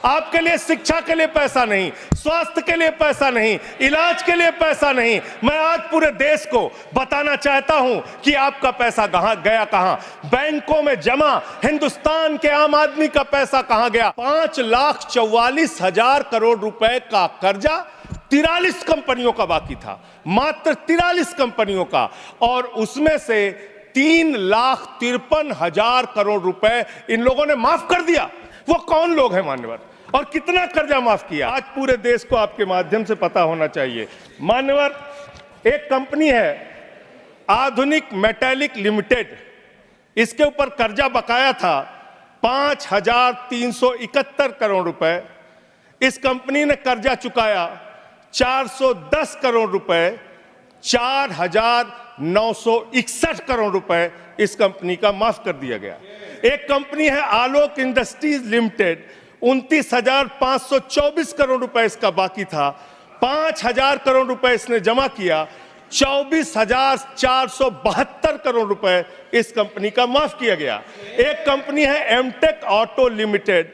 आपके लिए शिक्षा के लिए पैसा नहीं, स्वास्थ्य के लिए पैसा नहीं, इलाज के लिए पैसा नहीं। मैं आज पूरे देश को बताना चाहता हूं कि आपका पैसा कहां गया, कहां बैंकों में जमा हिंदुस्तान के आम आदमी का पैसा कहां गया। 5,44,000 करोड़ रुपए का कर्जा 43 कंपनियों का बाकी था, मात्र 43 कंपनियों का, और उसमें से 3,53,000 करोड़ रुपए इन लोगों ने माफ कर दिया। वो कौन लोग हैं मान्यवर, और कितना कर्जा माफ किया, आज पूरे देश को आपके माध्यम से पता होना चाहिए। मान्यवर, एक कंपनी है आधुनिक मेटैलिक लिमिटेड, इसके ऊपर कर्जा बकाया था 5,371 करोड़ रुपए। इस कंपनी ने कर्जा चुकाया 410 करोड़ रुपए, 4,961 करोड़ रुपए इस कंपनी का माफ कर दिया गया। एक कंपनी है आलोक इंडस्ट्रीज लिमिटेड, 29,524 करोड़ रुपए इसका बाकी था, 5,000 करोड़ रुपए इसने जमा किया, 24,472 करोड़ रुपए इस कंपनी का माफ किया गया। एक कंपनी है एमटेक ऑटो लिमिटेड,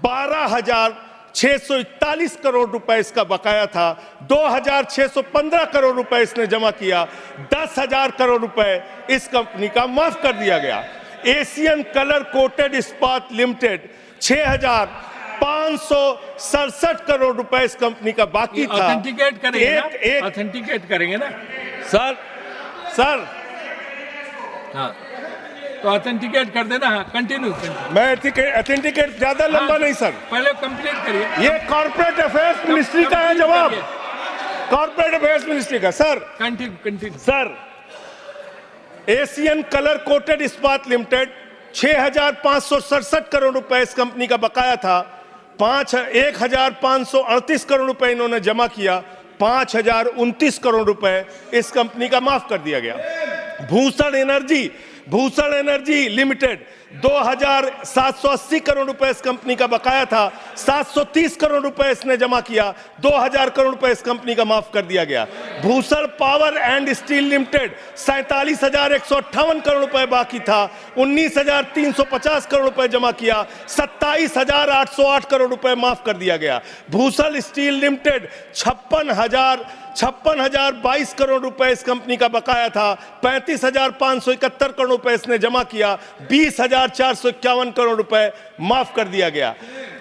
12,641 करोड़ रुपए इसका बकाया था, 2,615 करोड़ रुपए इसने जमा किया, 10,000 करोड़ रुपए इस कंपनी का माफ कर दिया गया। एशियन कलर कोटेड इस्पात लिमिटेड, 6,567 करोड़ रुपए इस कंपनी का बाकी था। ऑथेंटिकेट करेंगे ऑथेंटिकेट करेंगे ना सर हाँ, तो ऑथेंटिकेट कर देना। हाँ, कंटिन्यू। मैं ऑथेंटिकेट ज्यादा लंबा नहीं सर, पहले कंप्लीट करिए। ये कॉर्पोरेट अफेयर्स मिनिस्ट्री का है जवाब, कॉर्पोरेट अफेयर्स मिनिस्ट्री का। Sir continue sir, Asian colour coated इस्पात लिमिटेड, 6,567 करोड़ रुपए इस कंपनी का बकाया था, 1,538 करोड़ रुपए इन्होंने जमा किया, 5,029 करोड़ रुपए इस कंपनी का माफ कर दिया गया। भूषण एनर्जी लिमिटेड, 2,780 करोड़ रुपए इस कंपनी का बकाया था, 730 करोड़ रुपए इसने जमा किया, 2,000 करोड़ रुपए इस कंपनी का माफ कर दिया गया। Bhushan power and steel limited, 47,158 crore रुपए बाकी था, 19,350 करोड़ रुपए जमा किया, 27,808 करोड़ रुपए माफ कर दिया गया। भूषण स्टील लिमिटेड, 56,022 करोड़ रुपए इस कंपनी का बकाया था, 35,571 करोड़ रुपए इसने जमा किया, 20,451 करोड़ रुपए माफ कर दिया गया।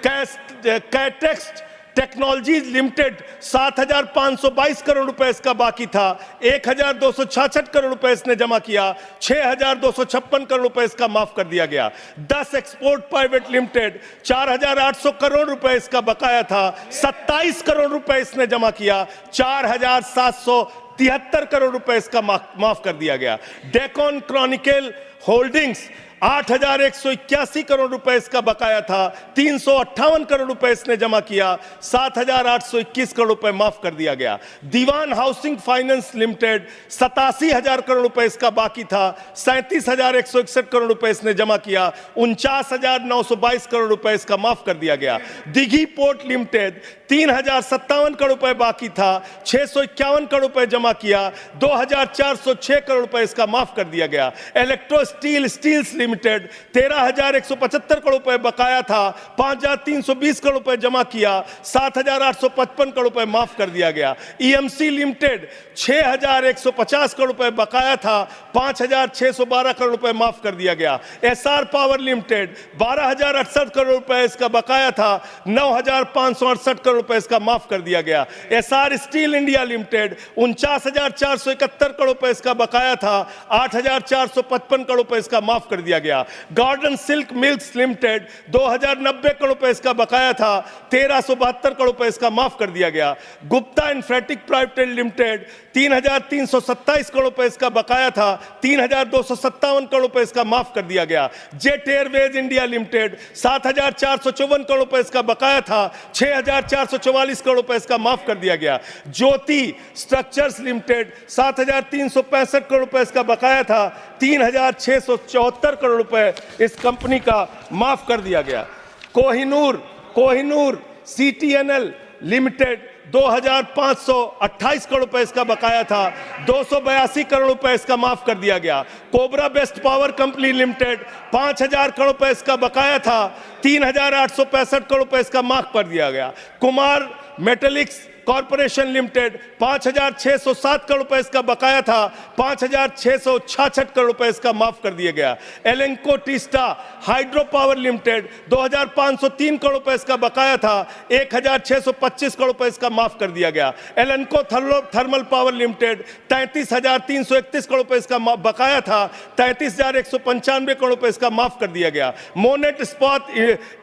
कैटेक्स टेक्नोलॉजीज लिमिटेड, 7,522 करोड़ रुपए इसका बाकी था, 1,266 करोड़ रुपए इसने जमा किया, 6,256 करोड़ रुपए इसका माफ कर दिया गया। 10 एक्सपोर्ट प्राइवेट लिमिटेड, 4,800 करोड़ रुपए इसका बकाया था, 27 करोड़ रुपए इसने जमा किया, 4,773 करोड़ रुपए इसका माफ कर दिया गया। डेकन क्रॉनिकल होल्डिंग्स, 8,181 करोड़ रुपए इसका बकाया था, 358 करोड़ रुपए इसने जमा किया, 7,821 करोड़ रुपए माफ कर दिया गया। दीवान हाउसिंग फाइनेंस लिमिटेड, 87,000 करोड़ रुपए इसका बाकी था, 37,161 करोड़ रुपए इसने जमा किया, 49,922 करोड़ रुपए इसका माफ कर दिया गया। दिघी पोर्ट लिमिटेड, 3,057 करोड़ रुपए बाकी था, 651 करोड़ रुपए जमा किया, 2,406 करोड़ रुपए इसका माफ कर दिया गया। इलेक्ट्रो स्टील्स लिमिटेड, 13,175 करोड़ रुपए बकाया था, 5,320 करोड़ रुपए जमा किया, 7,855 करोड़ रुपए माफ कर दिया गया। ईएमसी लिमिटेड, 6,150 करोड़ रुपए बकाया था, 5,612 करोड़ रुपए माफ कर दिया गया। एसआर पावर लिमिटेड, 12,068 करोड़ रुपए इसका बकाया था, 9,568 करोड़ रुपए इसका माफ कर दिया गया। SR steel India limited, 49,471 crore रुपए इसका बकाया था, 8,455 करोड़ रुपए इसका माफ कर दिया गया। Garden silk mills limited, 2,090 crore रुपए इसका बकाया था, 1,372 करोड़ रुपए इसका माफ कर दिया गया। Gupta Infratech private limited, 3,327 crore रुपए इसका बकाया था, 3,257 करोड़ रुपए इसका माफ कर दिया गया। Jet Airways India limited, 7,454 crore रुपए इसका बकाया था, 6,444 करोड़ रुपए इसका माफ कर दिया गया। ज्योति स्ट्रक्चर्स लिमिटेड, 7,365 करोड़ रुपए इसका बकाया था, 3,674 करोड़ रुपए इस कंपनी का माफ कर दिया गया। कोहिनूर सीटीएनएल लिमिटेड, 2528 करोड़ रुपए इसका बकाया था, 282 करोड़ रुपए इसका माफ कर दिया गया। Cobra best power company limited 5000 crore रुपए इसका बकाया था, 3865 करोड़ रुपए इसका माफ कर दिया गया। Kumar metallics corporation limited 5607 crore रुपए इसका बकाया था, 5666 करोड़ रुपए इसका माफ कर दिया गया। एलेंको Teesta hydro power limited 2503 crore रुपए इसका बकाया था, 1625 करोड़ रुपए इसका माफ कर दिया गया। एलेंको थर्मल पावर लिमिटेड 33,331 करोड़ रुपए इसका बकाया था, 33,195 करोड़ रुपए इसका माफ कर दिया गया। Monnet Ispat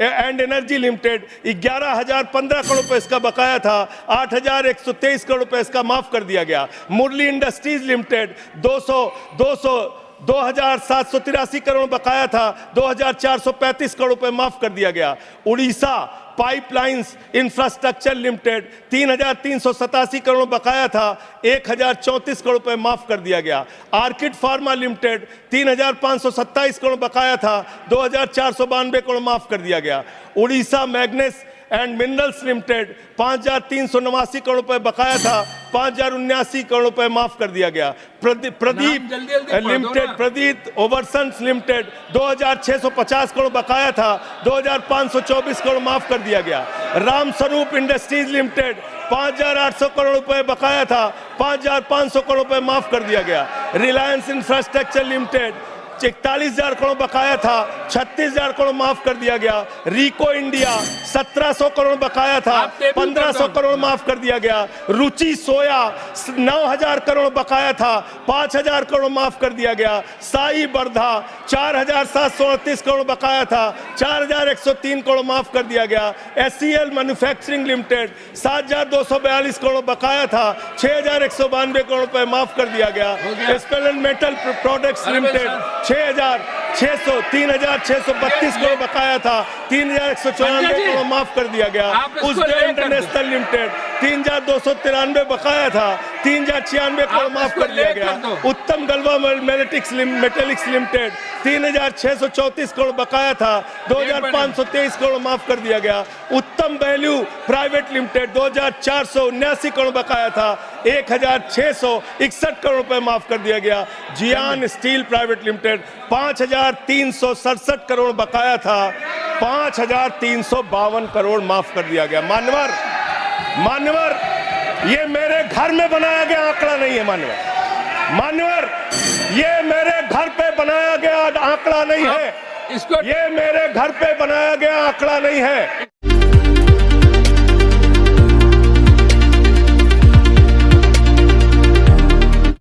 and energy limited 11,015 crore रुपए इसका बकाया था, 8,123 करोड़ रुपए इसका माफ कर दिया गया। मुरली इंडस्ट्रीज लिमिटेड 2,783 करोड़ बकाया था, 2,435 करोड़ रुपए माफ कर दिया गया। Orissa pipelines infrastructure limited 3,387 crore बकाया था, 1,034 करोड़ रुपए माफ कर दिया गया। आर्किड फार्मा लिमिटेड 3,527 करोड़ बकाया था, 2,492 करोड़ माफ कर दिया गया। Orissa मैग्नेस and minerals limited 5,389 crore रुपए बकाया था, 5,079 करोड़ रुपए माफ कर दिया गया। प्रदीप लिमिटेड, प्रदीप ओवरसन्स लिमिटेड 2,650 करोड़ बकाया था, 2,524 करोड़ माफ कर दिया गया। राम स्वरूप इंडस्ट्रीज लिमिटेड 5,800 करोड़ रुपए बकाया था, 5,500 करोड़ रुपए माफ कर दिया गया। रिलायंस इंफ्रास्ट्रक्चर लिमिटेड 41,000 करोड़ बकाया था, 36,000 करोड़ माफ कर दिया गया। रिको इंडिया 1,700 करोड़ बकाया था, 1,500 करोड़ माफ कर दिया गया। रुचि सोया 9,000 करोड़ बकाया था, 5,000 करोड़ माफ कर दिया गया। साई बर्धा 4,738 करोड़ बकाया था, 4,103 करोड़ माफ कर दिया गया। SCL मैन्युफैक्चरिंग लिमिटेड 7,242 करोड़ बकाया था, 6,192 करोड़ रुपए माफ कर दिया गया। स्पेलन मेटल प्रोडक्ट्स लिमिटेड 3,632 करोड़ बकाया था, 3,194 करोड़ माफ कर दिया गया। उज्जैन इंटरनेशनल लिमिटेड 3,293 बकाया था, 3,096 करोड़ माफ कर दिया गया। उत्तम गलवा मेटेलिक्स लिमिटेड 3,634 करोड़ बकाया था, 2,523 करोड़ माफ कर दिया गया। उत्तम वैल्यू प्राइवेट लिमिटेड 2,479 करोड़ बकाया था, 1,661 करोड़ रुपए माफ कर दिया गया। जियान स्टील प्राइवेट लिमिटेड 5,367 करोड़ बकाया था, 5,352 करोड़ माफ कर दिया गया। मान्यवर, ये मेरे घर में बनाया गया आंकड़ा नहीं है। मान्यवर, ये मेरे घर पे बनाया गया आंकड़ा नहीं है। ये मेरे घर पे बनाया गया आंकड़ा नहीं है।